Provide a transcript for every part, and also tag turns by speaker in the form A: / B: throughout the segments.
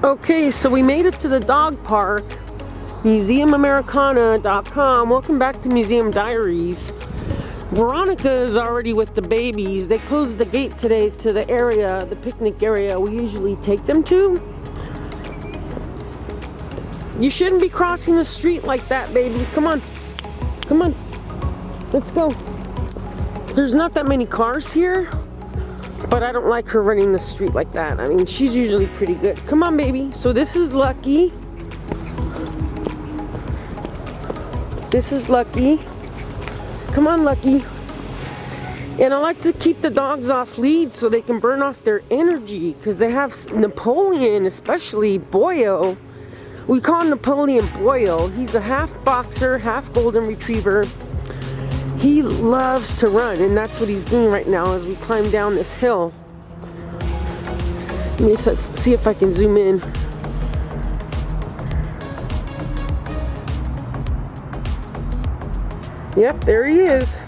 A: Okay, so we made it to the dog park. MuseumAmericana.com. Welcome back to Museum Diaries. Veronica is already with the babies. They closed the gate today to the area, the picnic area we usually take them to. You shouldn't be crossing the street like that, baby. Come on. Come on. Let's go. There's not that many cars here, but I don't like her running the street like that. I mean, she's usually pretty good. Come on, baby. So this is Lucky. This is Lucky. Come on, Lucky. And I like to keep the dogs off lead so they can burn off their energy, because they have Napoleon, especially Boyo. We call him Napoleon Boyo. He's a half boxer, half golden retriever. He loves to run, and that's what he's doing right now as we climb down this hill. Let me see if I can zoom in. Yep, there he is.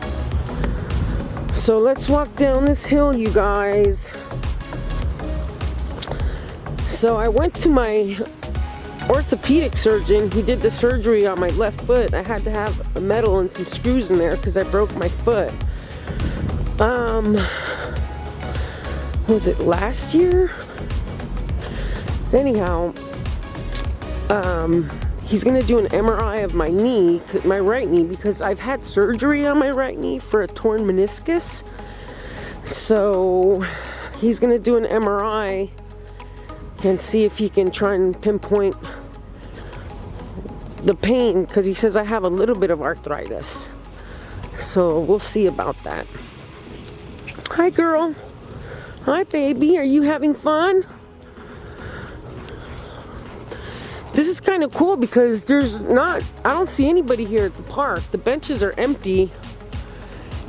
A: So let's walk down this hill, you guys. So I went to my orthopedic surgeon. He did the surgery on my left foot. I had to have a metal and some screws in there because I broke my foot. Was it last year? Anyhow, he's gonna do an MRI of my knee, my right knee, because I've had surgery on my right knee for a torn meniscus. So he's gonna do an MRI and see if he can try and pinpoint the pain, because he says I have a little bit of arthritis. So we'll see about that. Hi, girl. Hi, baby. Are you having fun? This is kind of cool because I don't see anybody here at the park. The benches are empty,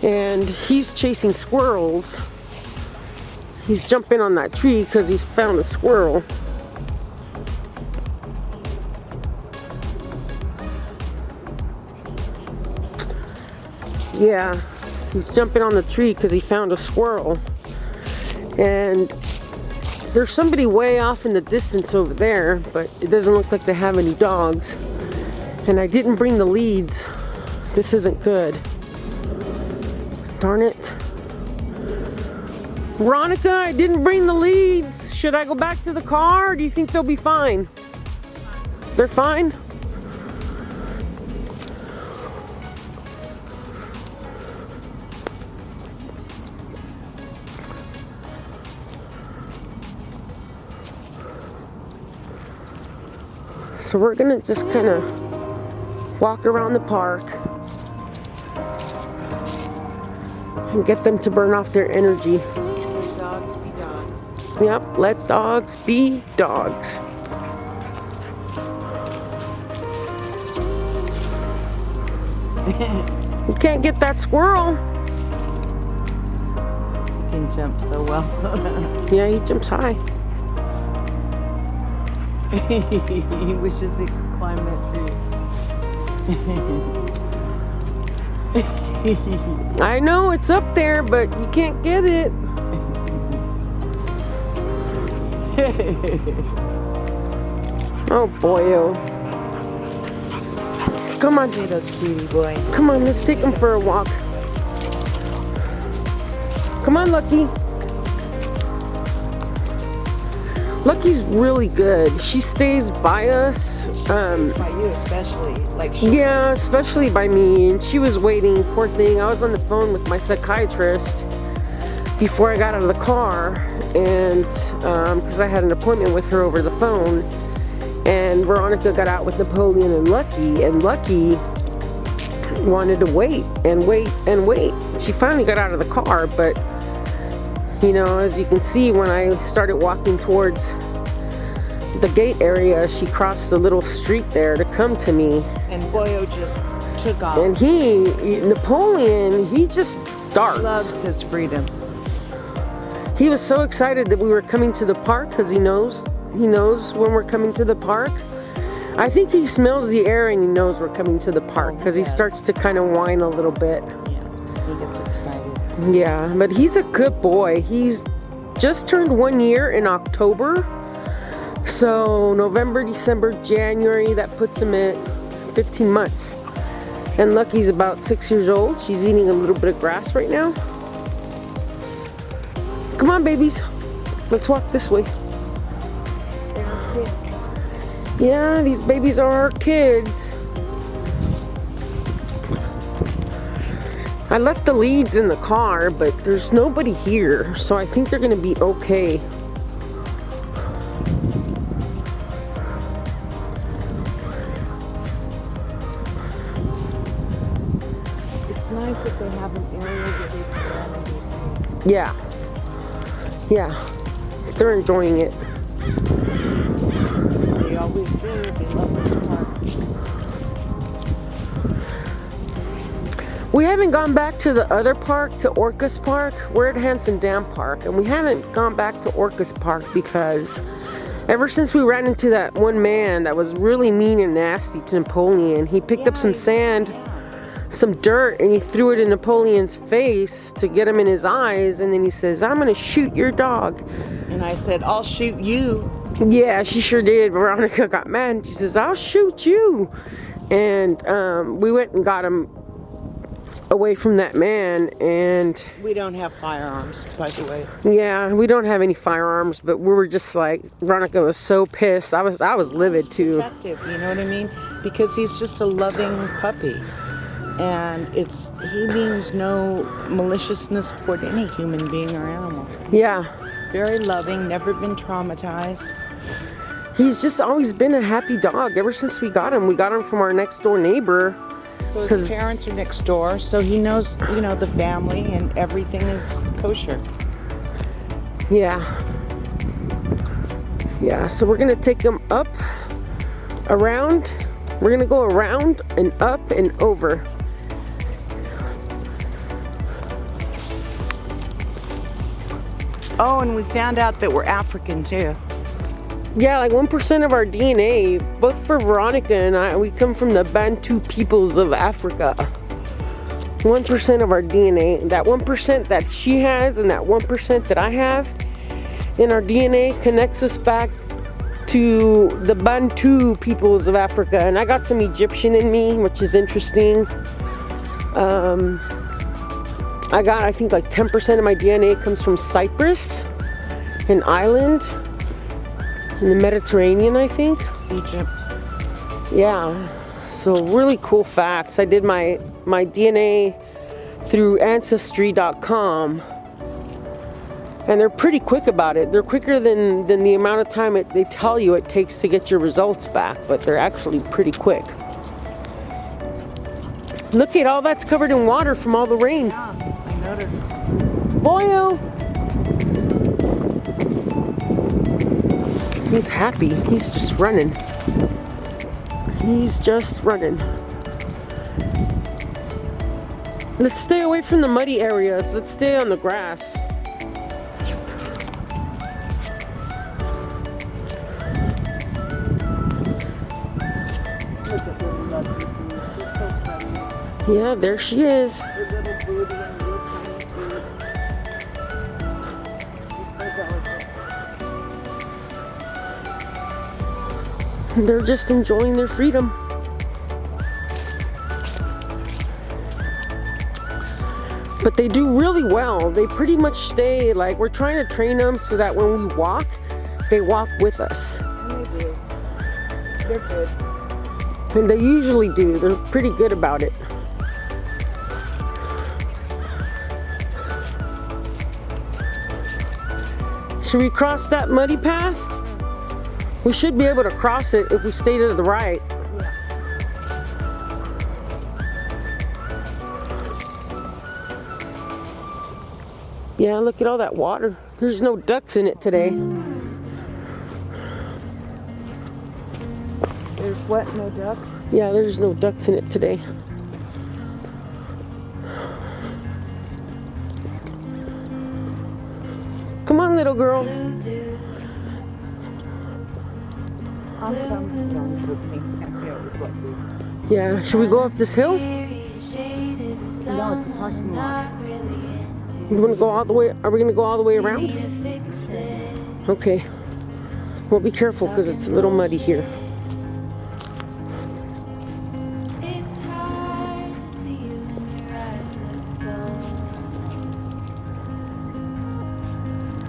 A: and he's chasing squirrels. He's jumping on that tree because he's found a squirrel. Yeah, he's jumping on the tree because he found a squirrel. And there's somebody way off in the distance over there, but it doesn't look like they have any dogs. And I didn't bring the leads. This isn't good. Darn it. Veronica, I didn't bring the leads. Should I go back to the car, or do you think they'll be fine? They're fine? So we're gonna just kind of walk around the park and get them to burn off their energy.
B: Let dogs be dogs.
A: Yep, let dogs be dogs. You can't get that squirrel.
B: He can jump so well.
A: Yeah, he jumps high.
B: He wishes he could climb that tree.
A: I know it's up there, but you can't get it. Oh, boyo. Come on.
B: Little cutie boy.
A: Come on, let's take him for a walk. Come on, Lucky. Lucky's really good. She stays by us.
B: By you especially.
A: Yeah, especially by me. And she was waiting, poor thing. I was on the phone with my psychiatrist before I got out of the car, and because I had an appointment with her over the phone. And Veronica got out with Napoleon and Lucky wanted to wait and wait and wait. She finally got out of the car, but you know, as you can see, when I started walking towards the gate area, she crossed the little street there to come to me.
B: And Boyo just took off.
A: And Napoleon, he just darts.
B: He loves his freedom.
A: He was so excited that we were coming to the park because he knows when we're coming to the park. I think he smells the air and he knows we're coming to the park because he starts to kind of whine a little bit.
B: Yeah, he gets excited.
A: Yeah, but he's a good boy. He's just turned 1 year in October. So November, December, January, that puts him at 15 months. And Lucky's about 6 years old. She's eating a little bit of grass right now. Come on, babies. Let's walk this way. Yeah, these babies are our kids. I left the leads in the car, but there's nobody here, so I think they're gonna be okay.
B: It's nice that they have an area where they can run and be safe.
A: Yeah. Yeah. They're enjoying it.
B: They always do. They love this park.
A: We haven't gone back to the other park, to Orcas Park. We're at Hanson Dam Park, and we haven't gone back to Orcas Park because ever since we ran into that one man that was really mean and nasty to Napoleon, he picked up some sand, some dirt, and he threw it in Napoleon's face to get him in his eyes, and then he says, "I'm gonna shoot your dog."
B: And I said, "I'll shoot you."
A: Yeah, she sure did. Veronica got mad and she says, "I'll shoot you." And we went and got him away from that man, and
B: We don't have firearms, by the way.
A: yeah, we don't have any firearms, but we were just like, Veronica was so pissed. I was livid too.
B: Protective, you know what I mean? Because he's just a loving puppy. And he means no maliciousness toward any human being or animal.
A: Yeah,
B: Very loving, never been traumatized.
A: he's just always been a happy dog ever since we got him. We got him from our next door neighbor.
B: So his parents are next door, so he knows, you know, the family and everything is kosher.
A: Yeah. Yeah, so we're gonna take him up, around. We're gonna go around and up and over.
B: Oh, and we found out that we're African too.
A: Yeah, like 1% of our DNA, both for Veronica and I, we come from the Bantu peoples of Africa. 1% of our DNA, that 1% that she has and that 1% that I have in our DNA connects us back to the Bantu peoples of Africa. And I got some Egyptian in me, which is interesting. I think like 10% of my DNA comes from Cyprus, an island in the Mediterranean, I think.
B: Egypt.
A: Yeah, so really cool facts. I did my DNA through Ancestry.com, and they're pretty quick about it. They're quicker than the amount of time they tell you it takes to get your results back, but they're actually pretty quick. Look at all that's covered in water from all the rain.
B: Yeah, I noticed.
A: Boyo! He's happy. He's just running. He's just running. Let's stay away from the muddy areas. Let's stay on the grass. Yeah, there she is. They're just enjoying their freedom. But they do really well. They pretty much stay, like, we're trying to train them so that when we walk, they walk with us.
B: And they do. They're good.
A: And they usually do. They're pretty good about it. Should we cross that muddy path? We should be able to cross it if we stay to the right. Yeah, look at all that water. There's no ducks in it today.
B: There's what? No ducks?
A: Yeah, there's no ducks in it today. Come on, little girl.
B: I'm coming down with me. I feel it's like
A: Yeah, should we go up this hill?
B: no, it's a parking lot.
A: You want to go all the way? Are we going to go all the way around? Okay. Well, be careful because it's a little muddy here.
C: It's hard to see you when your eyes let go.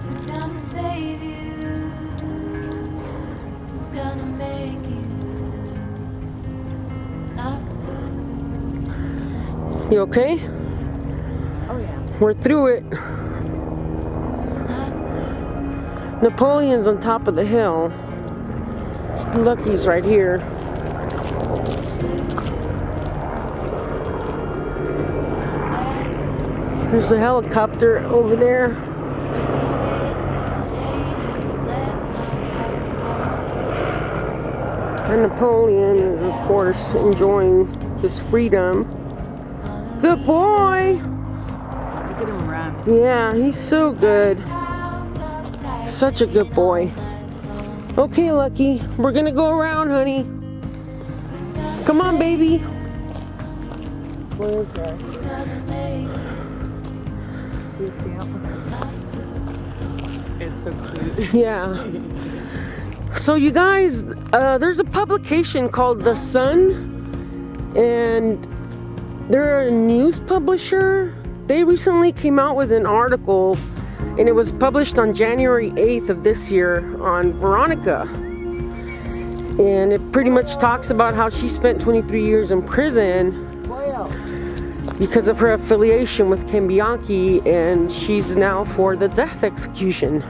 C: Who's gonna save you? Who's gonna make you not blue?
A: You okay?
B: Oh yeah.
A: We're through it.
C: Not blue.
A: Napoleon's on top of the hill. Lucky's right here. There's a helicopter over there. And Napoleon is, of course, enjoying his freedom. Good boy!
B: Look at him run.
A: Yeah, he's so good. Such a good boy. Okay, Lucky, we're gonna go around, honey. Come on, baby.
B: What is that? See his tail? It's so cute.
A: Yeah. So you guys, there's a publication called The Sun, and they're a news publisher. They recently came out with an article, and it was published on January 8th of this year on Veronica. And it pretty much talks about how she spent 23 years in prison because of her affiliation with Ken Bianchi, and she's now for the death execution.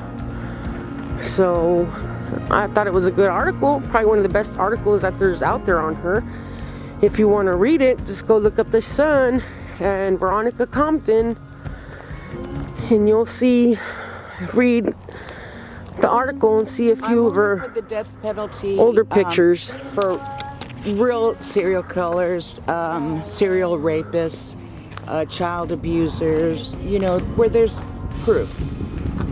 A: So I thought it was a good article, probably one of the best articles that there's out there on her. If you want to read it, just go look up The Sun and Veronica Compton, and you'll read the article and see a few of her
B: the death penalty,
A: older pictures.
B: for real serial killers, serial rapists, child abusers, you know, where there's proof.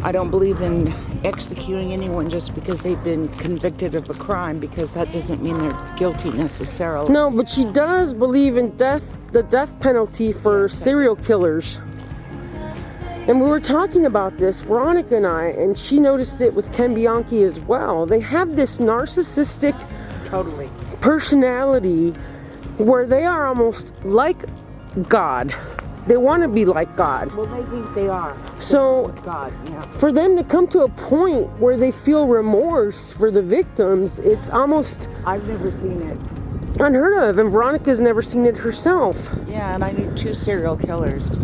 B: I don't believe in executing anyone just because they've been convicted of a crime, because that doesn't mean they're guilty necessarily.
A: No, but she does believe in the death penalty for serial killers. And we were talking about this, Veronica and I, and she noticed it with Ken Bianchi as well. They have this narcissistic
B: Totally.
A: personality where they are almost like God. They want to be like God.
B: Well, they think they are.
A: So
B: God, yeah.
A: for them to come to a point where they feel remorse for the victims, it's almost
B: I've never seen it.
A: unheard of, and Veronica's never seen it herself.
B: Yeah, and I knew 2 serial killers.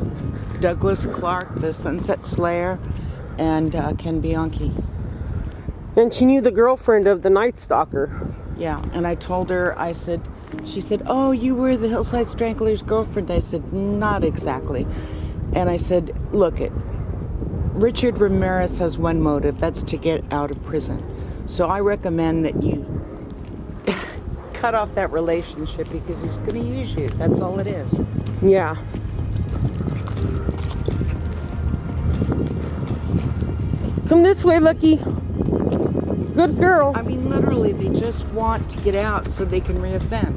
B: Douglas Clark, the Sunset Slayer, and Ken Bianchi.
A: And she knew the girlfriend of the Night Stalker.
B: Yeah, and I told her, she said, oh, you were the Hillside Strangler's girlfriend. I said, not exactly. And I said, look, Richard Ramirez has one motive, that's to get out of prison. So I recommend that you cut off that relationship, because he's going to use you. That's all it is.
A: Yeah. Come this way, Lucky. Good girl.
B: I mean, literally, they just want to get out so they can reoffend.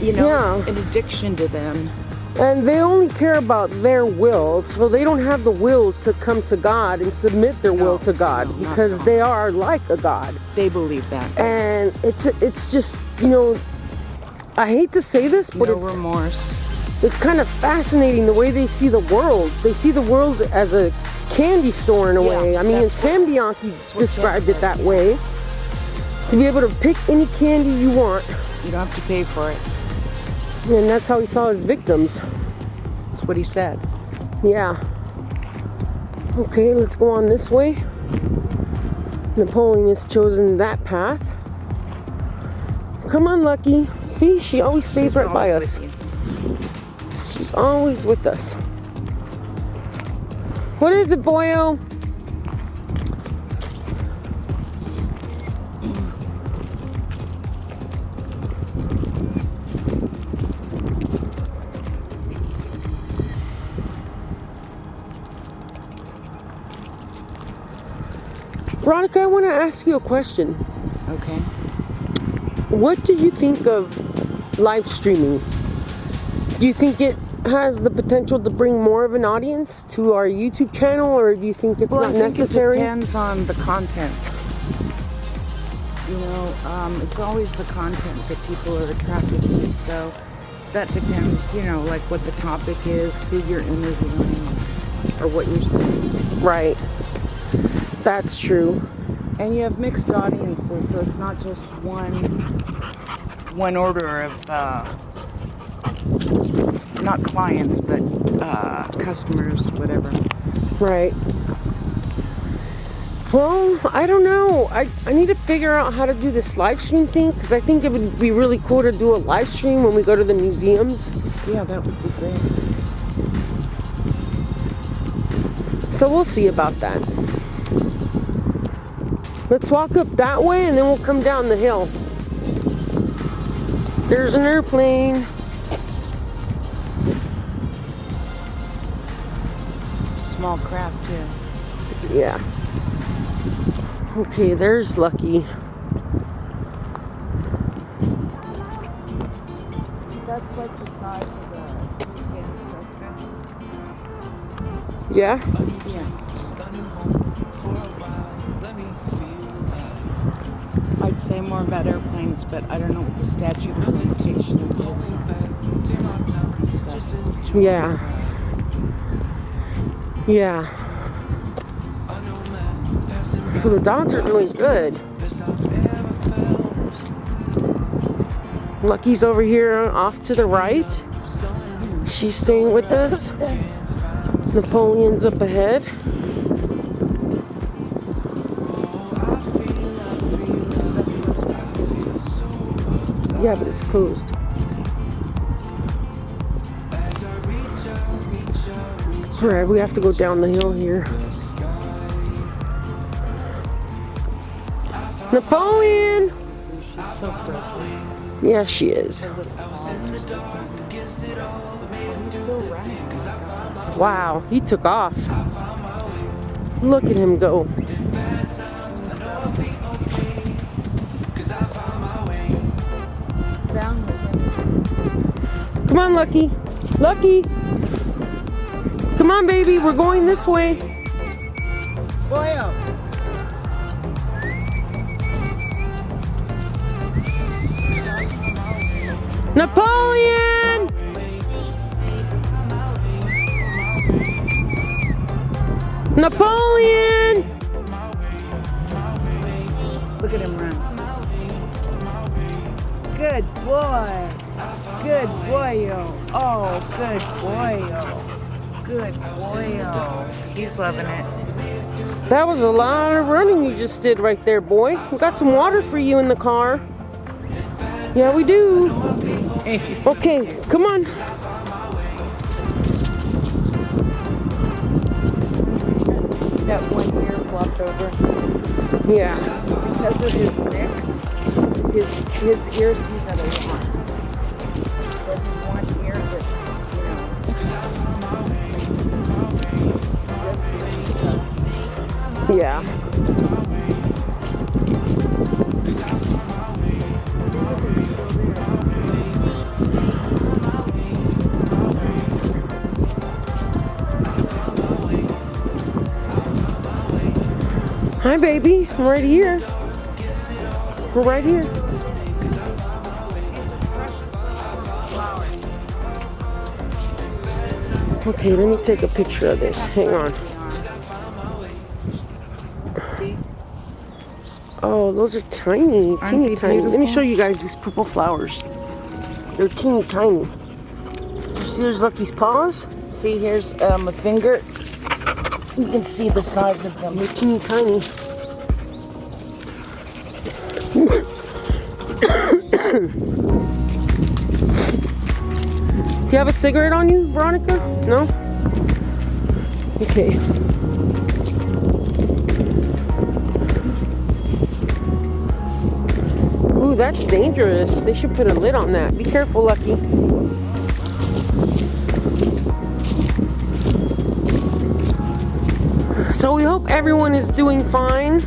B: You know,
A: Yeah.
B: it's an addiction to them.
A: And they only care about their will, so they don't have the will to come to God and submit their will to God,
B: no, not
A: because
B: at all.
A: they are like a God.
B: They believe that.
A: And it's just, you know, I hate to say this, but
B: No remorse.
A: it's kind of fascinating the way they see the world. They see the world as a candy store in a
B: Yeah,
A: way. I mean,
B: that's
A: Ken Bianchi
B: what
A: described
B: Ken
A: it that way. To be able to pick any candy you want,
B: You don't have to pay for it.
A: and that's how he saw his victims.
B: That's what he said.
A: Yeah. Okay, let's go on this way. Napoleon has chosen that path. Come on, Lucky. See, she always stays right by
B: always
A: us.
B: with
A: She's always with us. What is it, boyo? Veronica, I want to ask you a question.
B: you. Okay.
A: What do you think of live streaming? Do you think it has the potential to bring more of an audience to our YouTube channel, or do you think it's
B: Well,
A: not
B: I think
A: necessary?
B: it depends on the content. You know, it's always the content that people are attracted to. So that depends, you know, like what the topic is, who you're interviewing, or what you're saying.
A: Right. That's true.
B: And you have mixed audiences, so it's not just one order of not clients, but customers, whatever.
A: Right. Well, I don't know. I need to figure out how to do this live stream thing, because I think it would be really cool to do a live stream when we go to the museums.
B: Yeah, that would be great.
A: So we'll see about that. Let's walk up that way and then we'll come down the hill. There's an airplane.
B: Small craft too.
A: Yeah. Okay, there's Lucky.
B: That's like the size of the ancestry.
A: Yeah?
B: Yeah. I'd say more about airplanes, but I don't know what the statute of limitation is.
A: Yeah. Yeah. So the dogs are doing good. Lucky's over here off to the right. She's staying with us. Napoleon's up ahead. Yeah, but it's closed. Alright, we have to go down the hill here. Napoleon! Yeah, she is. Wow, he took off. Look at him go. Come on, Lucky. Lucky! Come on, baby, we're going this way.
B: Boyo.
A: Napoleon! Napoleon!
B: Look at him run. Good boy. Good boyo. Oh, good boyo. Good boyo. He's loving it.
A: That was a lot of running you just did right there, boy. We got some water for you in the car. Yeah, we do. Okay, come on.
B: That one ear flopped over.
A: Yeah.
B: Because of his mix, his ears do that a lot. But his one ear just,
A: Yeah. Hi, baby. I'm right here. We're right here. Okay, let me take a picture of this. Hang on. Oh, those are tiny, teeny tiny. Let me show you guys these purple flowers. They're teeny tiny. You see there's Lucky's paws?
B: See, here's a finger. You can see the size of them.
A: They're teeny tiny. Do you have a cigarette on you, Veronica? No? Okay. Ooh, that's dangerous. They should put a lid on that. Be careful, Lucky. So we hope everyone is doing fine.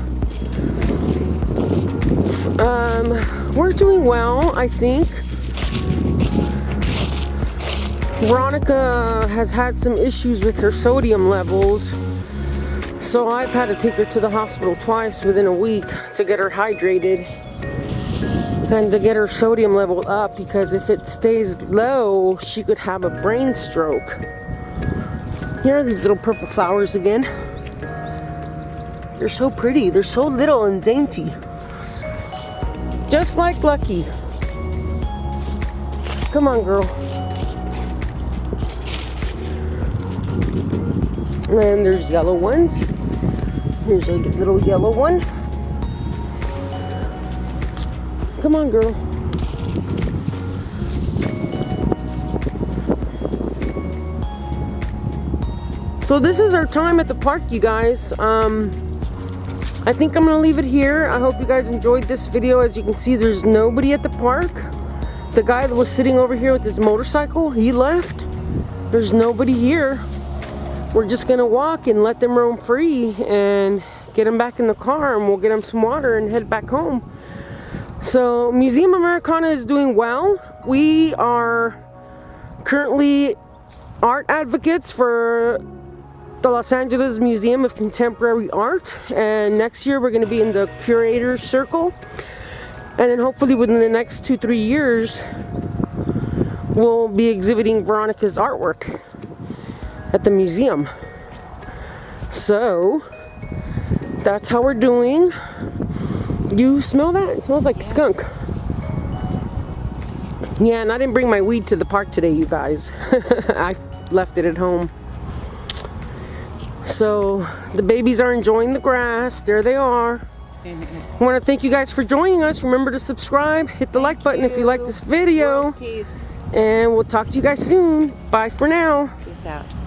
A: We're doing well, I think. Veronica has had some issues with her sodium levels, so I've had to take her to the hospital twice within a week to get her hydrated. And to get her sodium level up, because if it stays low, she could have a brain stroke. Here are these little purple flowers again. They're so pretty. They're so little and dainty. Just like Lucky. Come on, girl. And there's yellow ones. Here's a little yellow one. Come on, girl. So this is our time at the park, you guys. I think I'm gonna leave it here. I hope you guys enjoyed this video. As you can see, there's nobody at the park. The guy that was sitting over here with his motorcycle, he left. There's nobody here. We're just gonna walk and let them roam free and get them back in the car, and we'll get them some water and head back home. So Museum Americana is doing well. We are currently art advocates for the Los Angeles Museum of Contemporary Art, and next year we're going to be in the curator's circle, and then hopefully within the next 2-3 years we'll be exhibiting Veronica's artwork at the museum. So that's how we're doing. You smell that? It smells like skunk. Yeah, and I didn't bring my weed to the park today, you guys. I left it at home. So the babies are enjoying the grass. There they are. I want to thank you guys for joining us. Remember to subscribe, hit the like button if you like this video.
B: Peace.
A: And we'll talk to you guys soon. Bye for now.
B: Peace out.